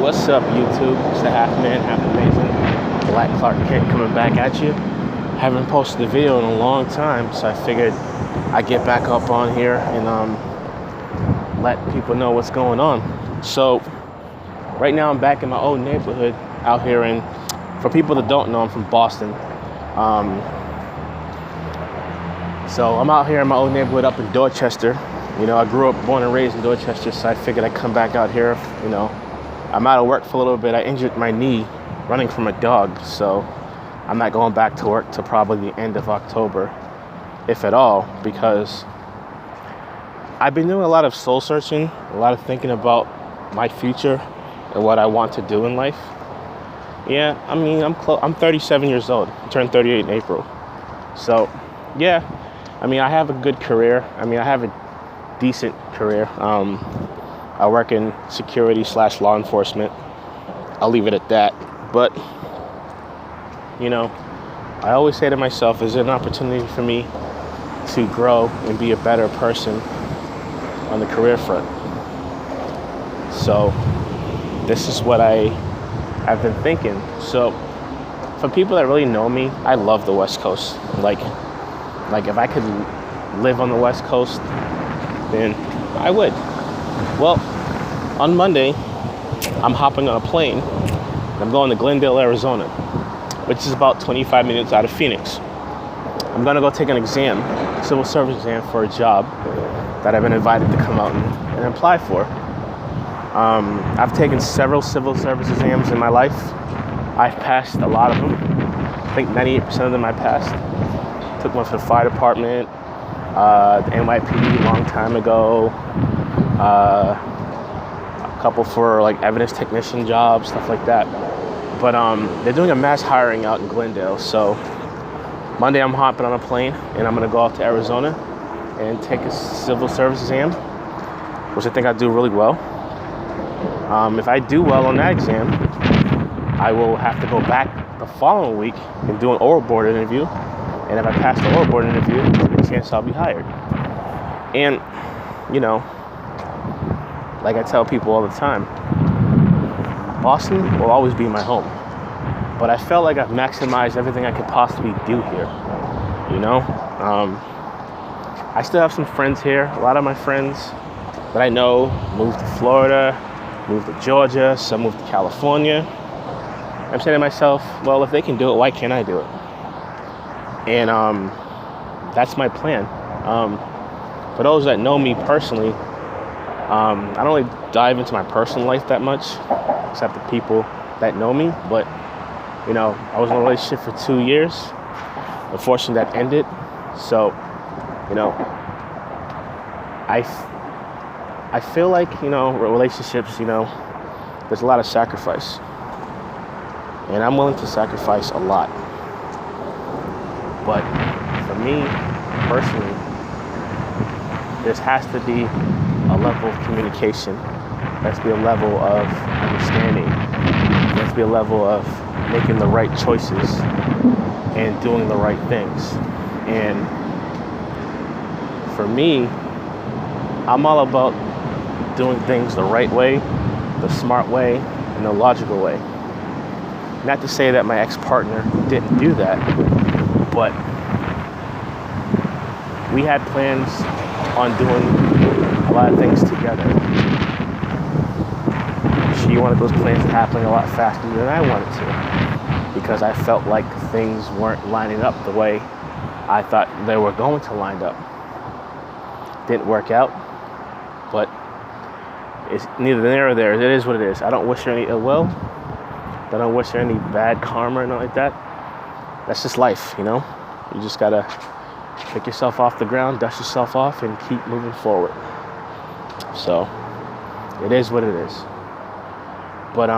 What's up, YouTube? It's the half man, half amazing Black Clark Kent coming back at you. Haven't posted a video in a long time, so I figured I'd get back up on here and let people know what's going on. So right now I'm back in my old neighborhood out here for people that don't know, I'm from Boston. So I'm out here in my old neighborhood up in Dorchester. You know, I grew up, born and raised in Dorchester, so I figured I'd come back out here. You know, I'm out of work for a little bit. I injured my knee running from a dog, so I'm not going back to work till probably the end of October, if at all, because I've been doing a lot of soul searching, a lot of thinking about my future and what I want to do in life. Yeah, I mean, I'm 37 years old. I turned 38 in April. So, yeah, I mean, I have a good career. I mean, I have a decent career. I work in security/law enforcement. I'll leave it at that. But, you know, I always say to myself, is there an opportunity for me to grow and be a better person on the career front? So this is what I've been thinking. So for people that really know me, I love the West Coast. Like if I could live on the West Coast, then I would. Well, on Monday, I'm hopping on a plane. I'm going to Glendale, Arizona, which is about 25 minutes out of Phoenix. I'm going to go take an exam, civil service exam for a job that I've been invited to come out and apply for. I've taken several civil service exams in my life. I've passed a lot of them. I think 98% of them I passed. Took one for the fire department, the NYPD a long time ago, a couple for like evidence technician jobs, stuff like that. But they're doing a mass hiring out in Glendale. So Monday I'm hopping on a plane and I'm gonna go out to Arizona and take a civil service exam, which I think I do really well. If I do well on that exam, I will have to go back the following week and do an oral board interview. And if I pass the oral board interview, there's a chance I'll be hired. And, you know, like I tell people all the time, Boston will always be my home. But I felt like I've maximized everything I could possibly do here. You know? I still have some friends here. A lot of my friends that I know moved to Florida, moved to Georgia, some moved to California. I'm saying to myself, well, if they can do it, why can't I do it? And that's my plan. For those that know me personally, I don't really dive into my personal life that much, except the people that know me. But, you know, I was in a relationship for 2 years. Unfortunately, that ended. So, you know, I feel like, you know, relationships, you know, there's a lot of sacrifice. And I'm willing to sacrifice a lot. But for me, personally, there has to be a level of communication. There has to be a level of understanding. There has to be a level of making the right choices and doing the right things. And for me, I'm all about doing things the right way, the smart way, and the logical way. Not to say that my ex-partner didn't do that, but we had plans on doing a lot of things together. She wanted those plans to happen a lot faster than I wanted to, because I felt like things weren't lining up the way I thought they were going to line up. Didn't work out, but it's neither there or there. It is what it is. I don't wish her any ill will. I don't wish her any bad karma or nothing like that. That's just life, you know? You just gotta pick yourself off the ground, dust yourself off, and keep moving forward. So, it is what it is. But,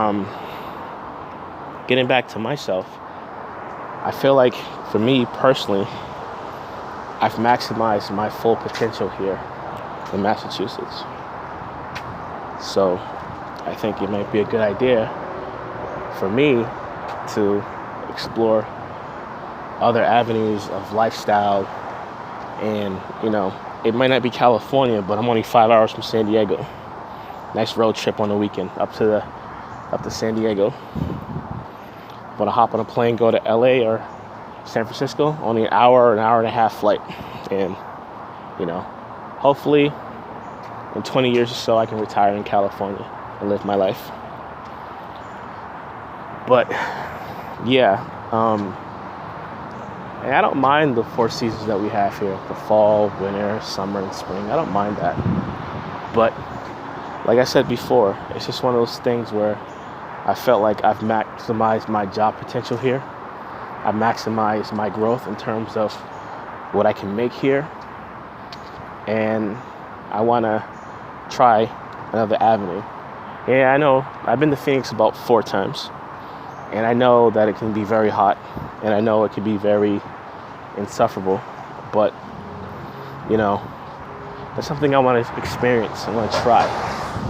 getting back to myself, I feel like, for me personally, I've maximized my full potential here in Massachusetts. So, I think it might be a good idea for me to explore other avenues of lifestyle. And, you know, it might not be California, but I'm only 5 hours from San Diego. Nice road trip on the weekend up to the up to San Diego. I'm gonna hop on a plane, go to LA or San Francisco, only an hour and a half flight. And, hopefully in 20 years or so, I can retire in California and live my life. But yeah, and I don't mind the 4 seasons that we have here, the fall, winter, summer, and spring. I don't mind that. But like I said before, it's just one of those things where I felt like I've maximized my job potential here. I've maximized my growth in terms of what I can make here. And I want to try another avenue. Yeah, I know I've been to Phoenix about 4 times. And I know that it can be very hot. And I know it can be very insufferable. But, that's something I want to experience. I want to try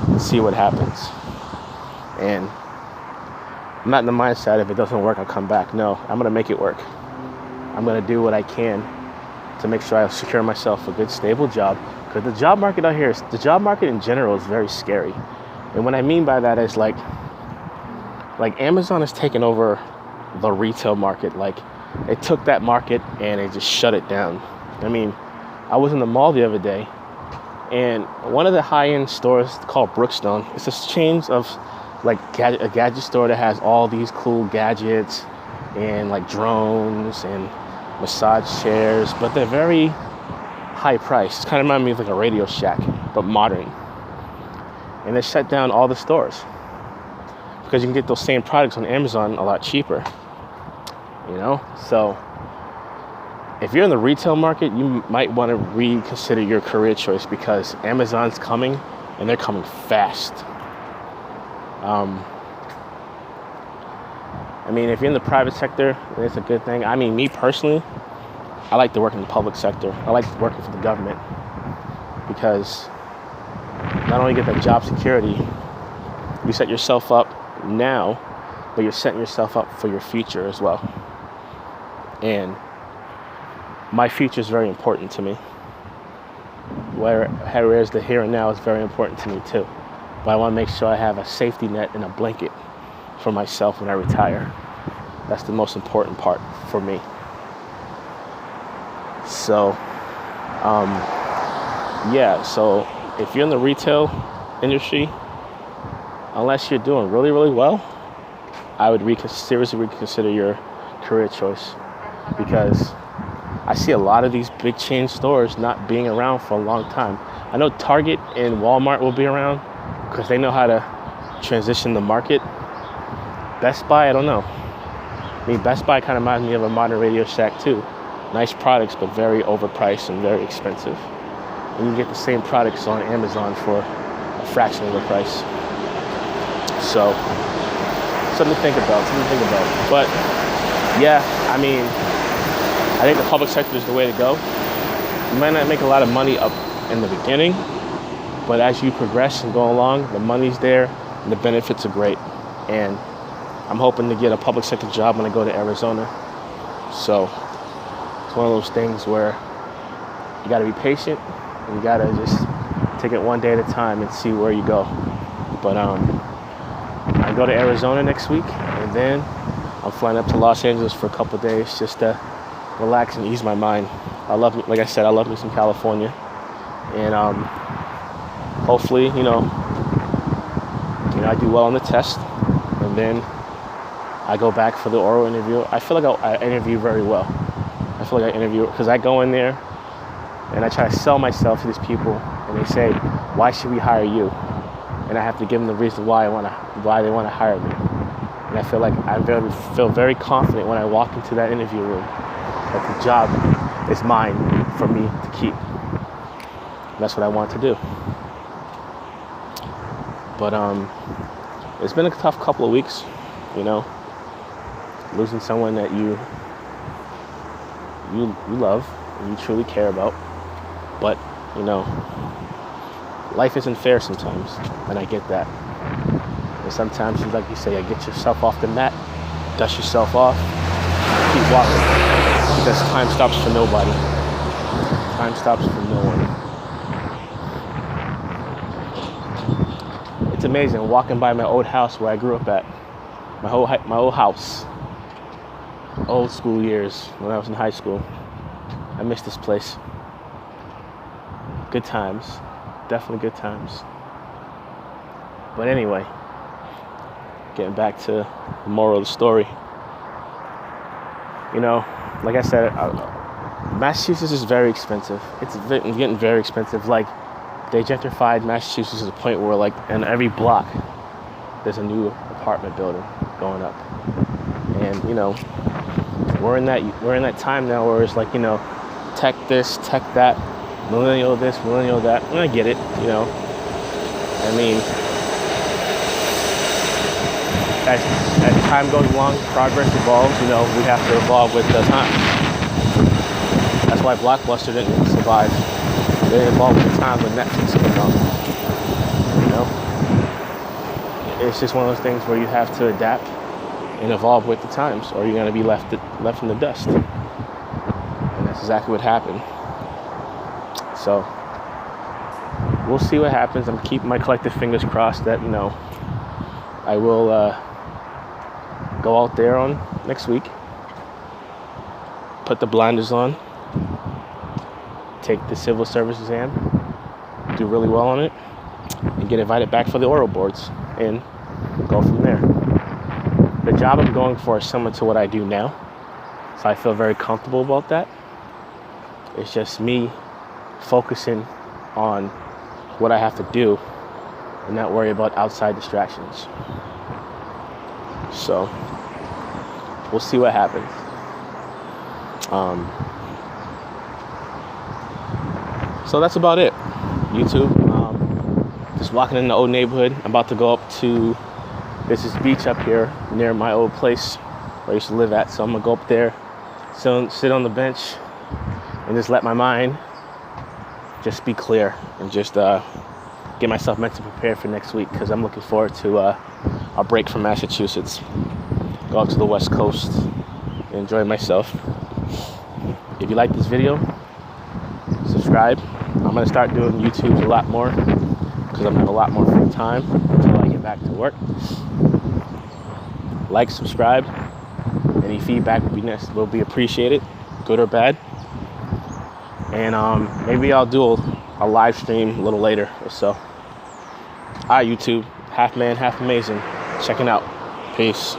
and see what happens. And I'm not in the mindset if it doesn't work, I'll come back. No, I'm going to make it work. I'm going to do what I can to make sure I secure myself a good, stable job. Because the job market out here, the job market in general is very scary. And what I mean by that is like Amazon has taken over the retail market. Like, they took that market and they just shut it down. I mean, I was in the mall the other day, and one of the high-end stores called Brookstone, it's a chain of like a gadget store that has all these cool gadgets and like drones and massage chairs, but they're very high priced. It's kind of remind me of like a Radio Shack, but modern. And they shut down all the stores because you can get those same products on Amazon a lot cheaper. So if you're in the retail market, you might want to reconsider your career choice, because Amazon's coming and they're coming fast. I mean, if you're in the private sector, it's a good thing. I mean, me personally, I like to work in the public sector. I like working for the government, because not only get that job security, you set yourself up now, but you're setting yourself up for your future as well. And my future is very important to me. Whereas the here and now is very important to me too. But I want to make sure I have a safety net and a blanket for myself when I retire. That's the most important part for me. So, so if you're in the retail industry, unless you're doing really, really well, I would seriously reconsider your career choice, because I see a lot of these big chain stores not being around for a long time. I know Target and Walmart will be around because they know how to transition the market. Best Buy, I don't know. I mean, Best Buy kind of reminds me of a modern Radio Shack too. Nice products, but very overpriced and very expensive. And you get the same products on Amazon for a fraction of the price. So, something to think about. But yeah, I mean, I think the public sector is the way to go. You might not make a lot of money up in the beginning, but as you progress and go along, the money's there and the benefits are great. And I'm hoping to get a public sector job when I go to Arizona. So it's one of those things where you got to be patient and you got to just take it one day at a time and see where you go. But I go to Arizona next week, and then I'm flying up to Los Angeles for a couple of days just to relax and ease my mind. Like I said, I love me some California. And hopefully, I do well on the test, and then I go back for the oral interview. I feel like I interview very well. I feel like I interview because I go in there and I try to sell myself to these people, and they say, "Why should we hire you?" And I have to give them the reason why they want to hire me. And I feel like I feel very confident when I walk into that interview room that the job is mine for me to keep. That's what I want to do. But it's been a tough couple of weeks, losing someone that you love and you truly care about. But life isn't fair sometimes, and I get that. And sometimes, like you say, get yourself off the mat, dust yourself off, keep walking, because time stops for nobody. Time stops for no one. It's amazing walking by my old house where I grew up at. My old house. Old school years when I was in high school. I miss this place. Good times. Definitely good times. But anyway, getting back to the moral of the story. You know, like I said, Massachusetts is very expensive. It's getting very expensive. Like, they gentrified Massachusetts to the point where, like, in every block, there's a new apartment building going up. And, you know, we're in that time now where it's like, you know, tech this, tech that, millennial this, millennial that. And I get it, you know. I mean, as time goes along, progress evolves, you know, we have to evolve with the time. That's why Blockbuster didn't survive. They evolved with the time when Netflix came out. You know? It's just one of those things where you have to adapt and evolve with the times, or you're going to be left in the dust. And that's exactly what happened. So, we'll see what happens. I'm keeping my collective fingers crossed that, you know, I will go out there on next week, put the blinders on, take the civil service exam, do really well on it, and get invited back for the oral boards, and go from there. The job I'm going for is similar to what I do now, so I feel very comfortable about that. It's just me focusing on what I have to do and not worry about outside distractions. So, we'll see what happens. So that's about it, YouTube. Just walking in the old neighborhood. I'm about to go up to, there's this beach up here near my old place where I used to live at. So I'm gonna go up there, sit on the bench, and just let my mind just be clear and just get myself mentally prepared for next week, because I'm looking forward to a break from Massachusetts. Go out to the West Coast and enjoy myself. If you like this video, subscribe. I'm going to start doing YouTube a lot more because I'm going to have a lot more free time until I get back to work. Like, subscribe. Any feedback will be appreciated, good or bad. And maybe I'll do a live stream a little later or so. All right, YouTube. Half man, half amazing. Checking out. Peace.